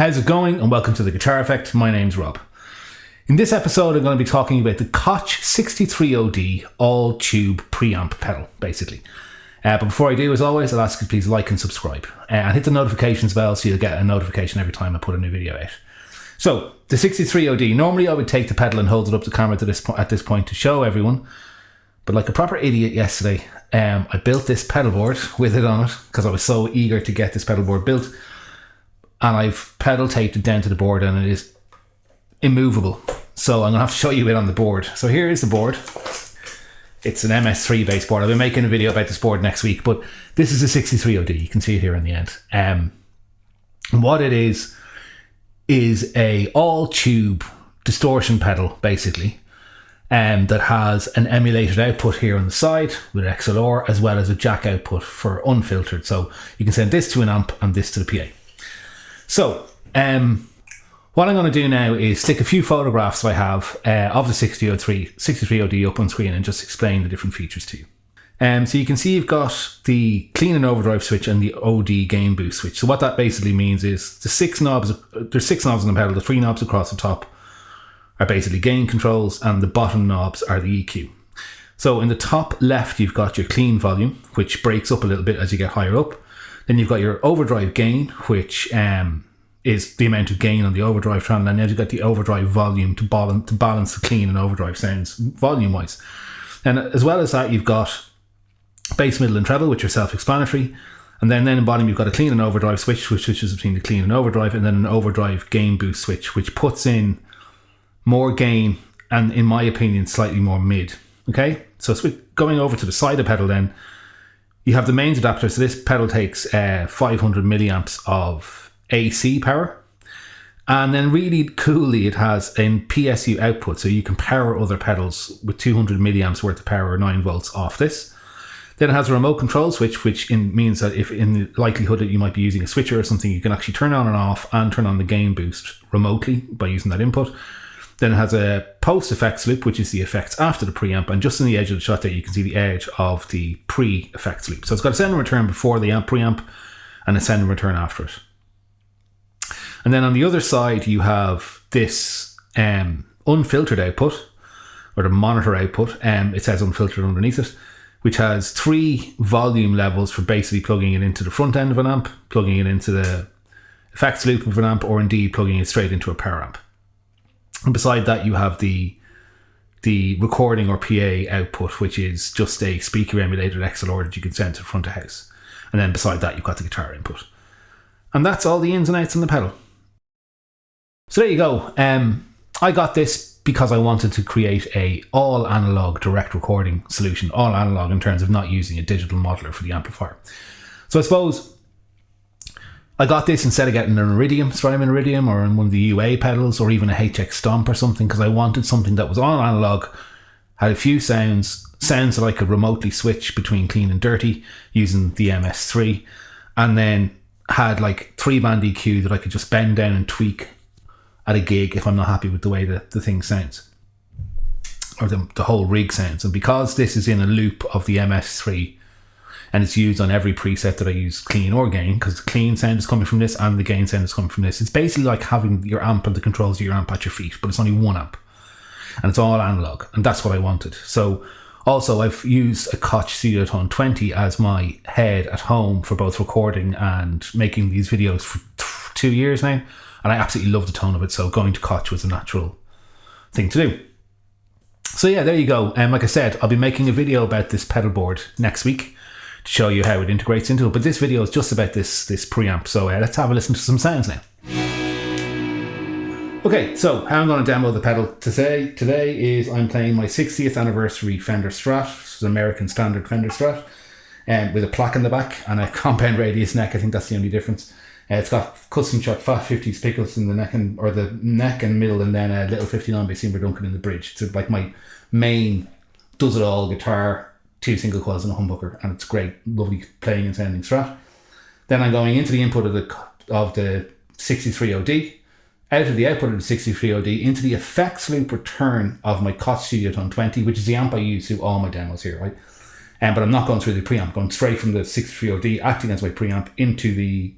How's it going? And welcome to The Guitar Effect. My name's Rob. In this episode, I'm going to be talking about the Koch 63’OD All Tube Preamp Pedal, basically. But before I do, as always, I'll ask you to please like and subscribe. And hit the notifications bell so you'll get a notification every time I put a new video out. So, the 63’OD. Normally I would take the pedal and hold it up to camera at this point to show everyone. But like a proper idiot yesterday, I built this pedal board with it on it because I was so eager to get this pedal board built. And I've pedal taped it down to the board and it is immovable. So I'm going to have to show you it on the board. So here is the board. It's an MS3 based board. I'll be making a video about this board next week, but this is a 63’OD. You can see it here in the end. And what it is a all tube distortion pedal, basically, that has an emulated output here on the side with XLR, as well as a jack output for unfiltered. So you can send this to an amp and this to the PA. So, what I'm going to do now is stick a few photographs I have of the 63’OD up on screen and just explain the different features to you. So you can see you've got the clean and overdrive switch and the OD gain boost switch. So what that basically means is there's 6 knobs on the pedal. The 3 knobs across the top are basically gain controls and the bottom knobs are the EQ. So in the top left, you've got your clean volume, which breaks up a little bit as you get higher up. Then you've got your overdrive gain, which is the amount of gain on the overdrive channel. And then you've got the overdrive volume to balance the clean and overdrive sounds volume-wise. And as well as that, you've got bass, middle and treble, which are self-explanatory. And then in the bottom, you've got a clean and overdrive switch, which switches between the clean and overdrive, and then an overdrive gain boost switch, which puts in more gain and, in my opinion, slightly more mid. Okay? So going over to the side of the pedal then, you have the mains adapter. So this pedal takes 500 milliamps of AC power. And then really coolly, it has an PSU output. So you can power other pedals with 200 milliamps worth of power or 9 volts off this. Then it has a remote control switch, which means that if in the likelihood that you might be using a switcher or something, you can actually turn on and off and turn on the gain boost remotely by using that input. Then it has a post effects loop, which is the effects after the preamp. And just on the edge of the shot there, you can see the edge of the pre-effects loop. So it's got a send and return before the preamp and a send and return after it. And then on the other side, you have this unfiltered output, or the monitor output. It says unfiltered underneath it, which has 3 volume levels for basically plugging it into the front end of an amp, plugging it into the effects loop of an amp, or indeed plugging it straight into a power amp. And beside that, you have the recording or PA output, which is just a speaker emulated XLR that you can send to the front of house. And then beside that, you've got the guitar input. And that's all the ins and outs on the pedal. So there you go. I got this because I wanted to create a all analog direct recording solution. All analog in terms of not using a digital modeler for the amplifier. So I suppose I got this instead of getting an Iridium, Strymon Iridium, or in one of the UA pedals, or even a HX Stomp or something, because I wanted something that was all analog, had a few sounds that I could remotely switch between clean and dirty using the MS3, and then had like 3-band EQ that I could just bend down and tweak at a gig if I'm not happy with the way that the thing sounds, or the whole rig sounds. And because this is in a loop of the MS3, and it's used on every preset that I use clean or gain, because the clean sound is coming from this and the gain sound is coming from this. It's basically like having your amp and the controls of your amp at your feet, but it's only one amp. And it's all analog, and that's what I wanted. So also I've used a Koch Studio Tone 20 as my head at home for both recording and making these videos for 2 years now. And I absolutely love the tone of it, so going to Koch was a natural thing to do. So yeah, there you go. Like I said, I'll be making a video about this pedal board next week to show you how it integrates into it. But this video is just about this preamp. So let's have a listen to some sounds now. Okay, so how I'm going to demo the pedal today is I'm playing my 60th anniversary Fender Strat. This is an American standard Fender Strat, with a plaque in the back and a compound radius neck. I think that's the only difference. It's got custom shot Fat 50s pickles in the neck and middle, and then a little 59 by Seymour Duncan in the bridge. It's like my main does it all guitar, 2 single coils and a humbucker, and it's great, lovely playing and sounding Strat. Then I'm going into the input of the 63’OD, out of the output of the 63’OD into the effects loop return of my Koch Studio Tone 20, which is the amp I use through all my demos here, right? But I'm not going through the preamp, going straight from the 63’OD acting as my preamp into the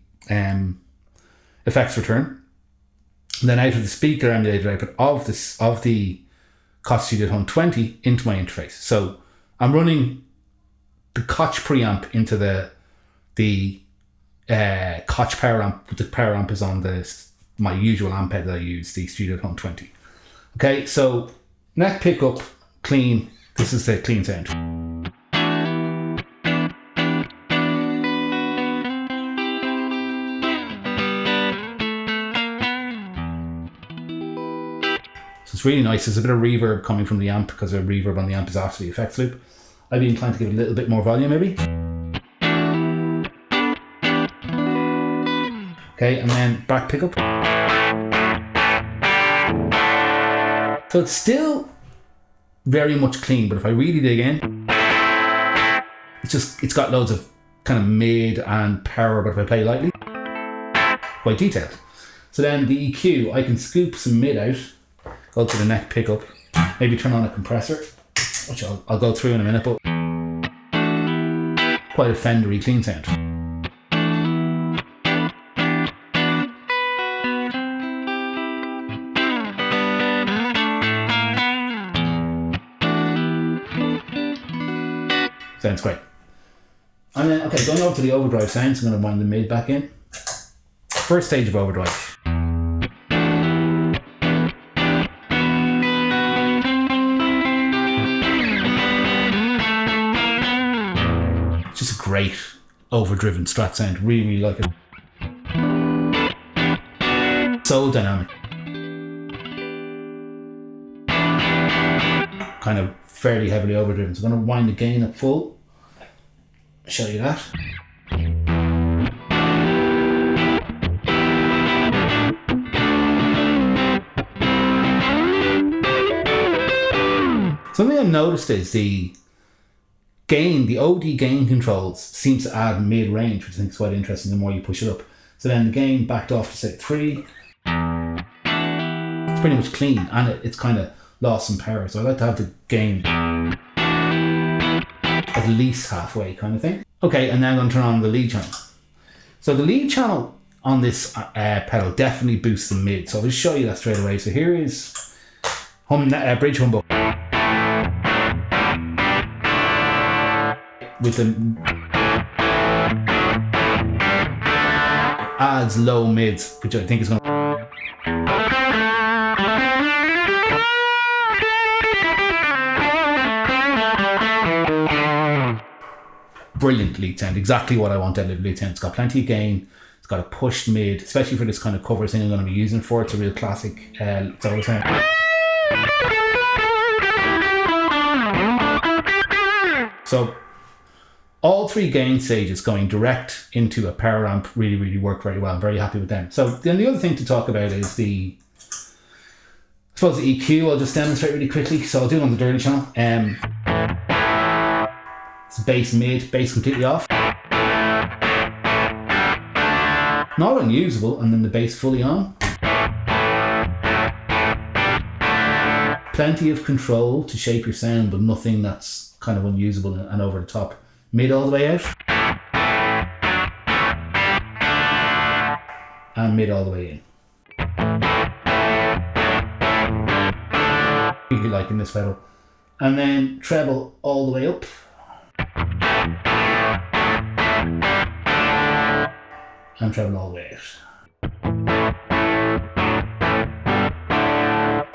effects return. And then out of the speaker emulator output of the Koch 63’OD into my interface. So I'm running the Koch preamp into the Koch power amp. The power amp is on my usual amp head that I use, the 63’OD. Okay, so neck pickup, clean. This is the clean sound. So it's really nice. There's a bit of reverb coming from the amp because the reverb on the amp is after the effects loop. I'd be inclined to give it a little bit more volume maybe. Okay, and then back pickup. So it's still very much clean, but if I really dig in, it's got loads of kind of mid and power, but if I play lightly, quite detailed. So then the EQ, I can scoop some mid out, go to the neck pickup, maybe turn on a compressor, which I'll go through in a minute, but quite a Fendery clean sound. Sounds great. And then, okay, going over to the overdrive sounds, I'm going to wind the mid back in. First stage of overdrive. It's just a great overdriven Strat sound. Really, really like it. So dynamic. Kind of fairly heavily overdriven. So I'm going to wind the gain up full. Show you that. Something I've noticed is the gain, the OD gain controls seems to add mid-range, which I think is quite interesting the more you push it up. So then the gain backed off to say 3. It's pretty much clean and it's kind of lost some power. So I like to have the gain at least halfway kind of thing. Okay, and now I'm going to turn on the lead channel. So the lead channel on this pedal definitely boosts the mid. So I'll just show you that straight away. So here is bridge humbucker with the adds low mids, which I think is going to brilliant lead sound, exactly what I want out of lead sound. It's got plenty of gain, it's got a pushed mid, especially for this kind of cover thing I'm going to be using for it. It's a real classic solo sound. So all 3 gain stages going direct into a power amp really, really work very well. I'm very happy with them. So then the other thing to talk about is the EQ. I'll just demonstrate really quickly. So I'll do it on the dirty channel. It's bass mid, bass completely off. Not unusable, and then the bass fully on. Plenty of control to shape your sound, but nothing that's kind of unusable and over the top. Mid all the way out. And mid all the way in. Really liking this pedal. And then treble all the way up. And treble all the way out.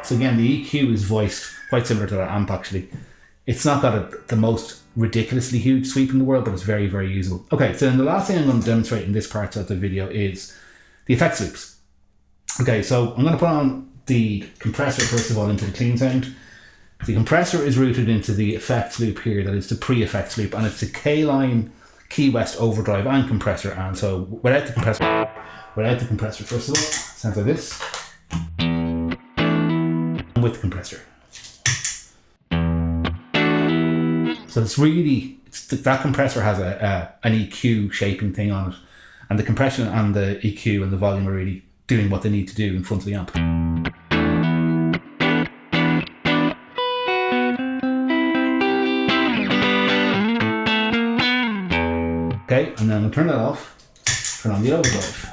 So again, the EQ is voiced quite similar to that amp actually. It's not got the most ridiculously huge sweep in the world, but it's very, very usable. Okay, so then the last thing I'm going to demonstrate in this part of the video is the effects loops. Okay, so I'm going to put on the compressor first of all into the clean sound. The compressor is routed into the effects loop here, that is the pre-effects loop, and it's the K-line Key West overdrive and compressor. And so without the compressor first of all, sounds like this. And with the compressor. So it's really, that compressor has an EQ shaping thing on it, and the compression and the EQ and the volume are really doing what they need to do in front of the amp. Okay, and then I'll turn that off, turn on the overdrive.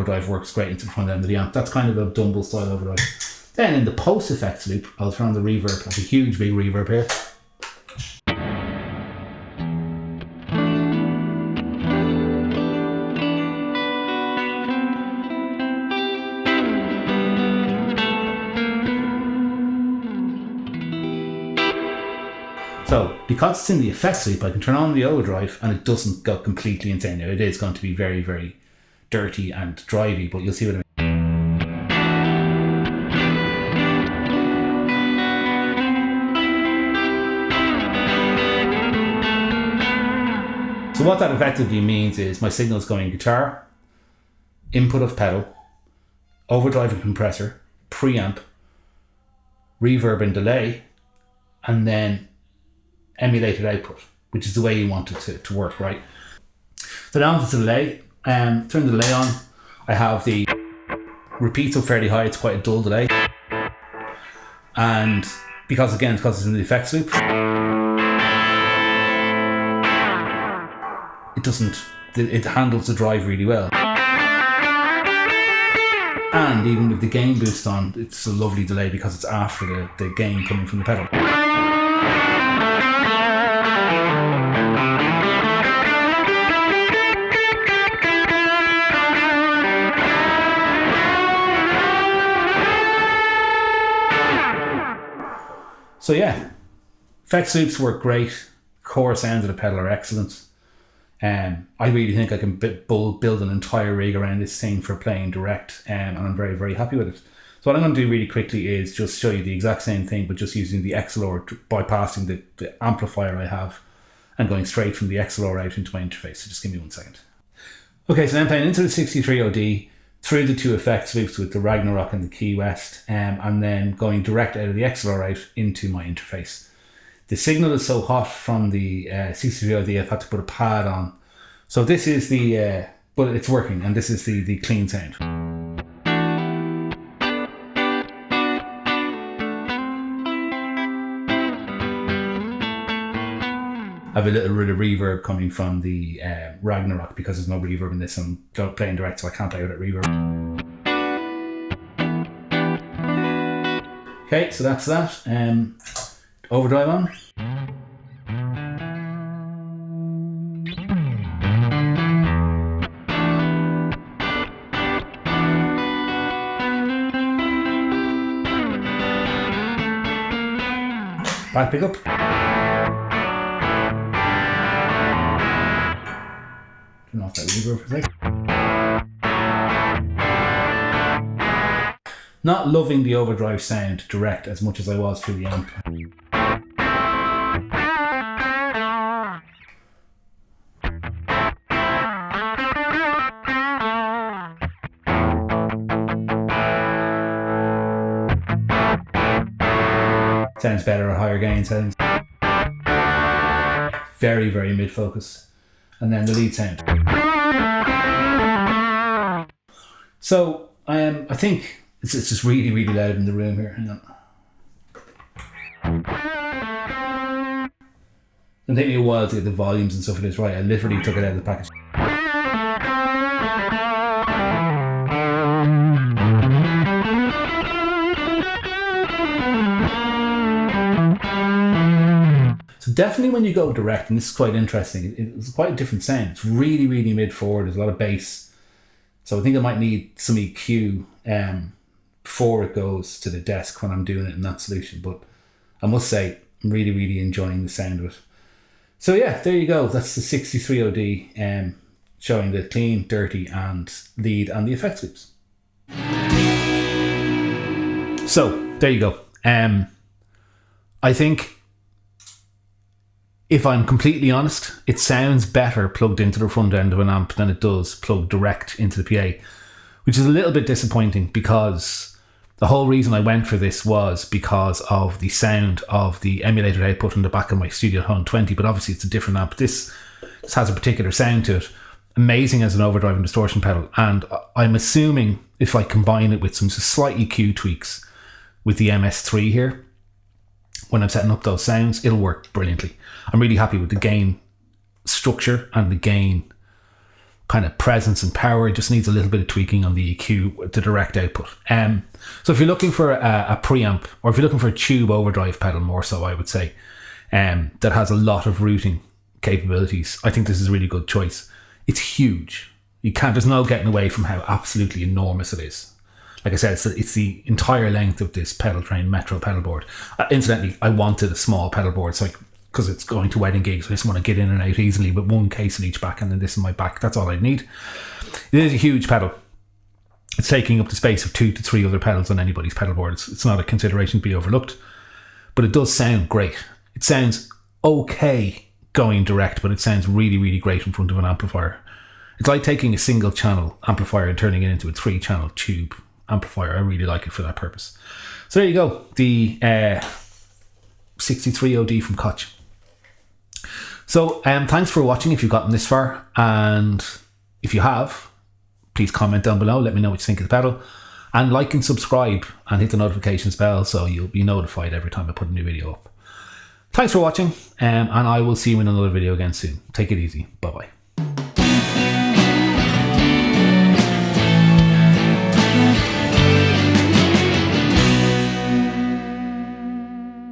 overdrive works great into the front end of the amp. That's kind of a Dumble style overdrive. Then in the post effects loop, I'll turn on the reverb. I have a huge big reverb here. So because it's in the effects loop, I can turn on the overdrive and it doesn't go completely insane. Now it is going to be very, very dirty and drivey, but you'll see what I mean. So what that effectively means is my signal is going guitar, input of pedal, overdrive and compressor, preamp, reverb and delay, and then emulated output, which is the way you want it to work, right? So down to the delay, turn the delay on. I have the repeats up fairly high, it's quite a dull delay. And because it's in the effects loop, it handles the drive really well. And even with the gain boost on, it's a lovely delay because it's after the gain coming from the pedal. So yeah, effects loops work great. Core sounds of the pedal are excellent. I really think I can build an entire rig around this thing for playing direct, and I'm very, very happy with it. So what I'm going to do really quickly is just show you the exact same thing, but just using the XLR, bypassing the amplifier I have and going straight from the XLR out into my interface. So just give me 1 second. Okay, so I'm playing into the 63’OD through the two effects loops with the Ragnarok and the Key West, and then going direct out of the XLR out into my interface. The signal is so hot from the 63’OD, I've had to put a pad on. So this is the, but it's working, and this is the clean sound. I have a little bit of reverb coming from the Ragnarok because there's no reverb in this. I'm playing direct, so I can't play without reverb. Okay, so that's that. Overdrive on. Back pickup. Turn off that reverb for a sec. Not loving the overdrive sound direct as much as I was through the amp. Sounds better at higher gain settings. Very, very mid-focus. And then the lead sound. So I think it's just really, really loud in the room here. Hang on. It'll take me a while to get the volumes and stuff of this right. I literally took it out of the package. So definitely when you go direct, and this is quite interesting, it's quite a different sound. It's really, really mid-forward. There's a lot of bass. So I think I might need some EQ before it goes to the desk when I'm doing it in that solution. But I must say, I'm really, really enjoying the sound of it. So yeah, there you go. That's the 63’OD showing the clean, dirty, and lead and the effects loops. So there you go. I think, if I'm completely honest, it sounds better plugged into the front end of an amp than it does plugged direct into the PA, which is a little bit disappointing because the whole reason I went for this was because of the sound of the emulated output in the back of my Studio Tone 20, but obviously it's a different amp. This has a particular sound to it. Amazing as an overdrive and distortion pedal, and I'm assuming if I combine it with some slight EQ tweaks with the MS3 here, when I'm setting up those sounds, it'll work brilliantly. I'm really happy with the gain structure and the gain kind of presence and power. It just needs a little bit of tweaking on the EQ, the direct output. So if you're looking for a preamp, or if you're looking for a tube overdrive pedal more so, I would say, that has a lot of routing capabilities, I think this is a really good choice. It's huge. There's no getting away from how absolutely enormous it is. Like I said, it's the entire length of this pedal train Metro pedal board. Incidentally, I wanted a small pedal board, so because it's going to wedding gigs, I just want to get in and out easily with one case in each back, and then this in my back. That's all I need. It is a huge pedal. It's taking up the space of 2 to 3 other pedals on anybody's pedal board. It's not a consideration to be overlooked, but it does sound great. It sounds okay going direct, but it sounds really, really great in front of an amplifier. It's like taking a single channel amplifier and turning it into a 3-channel tube amplifier. I really like it for that purpose. So there you go, the 63’OD from Koch. So thanks for watching if you've gotten this far, and if you have, please comment down below, let me know what you think of the pedal, and like and subscribe and hit the notifications bell so you'll be notified every time I put a new video up. Thanks for watching, and I will see you in another video again soon. Take it easy. Bye bye.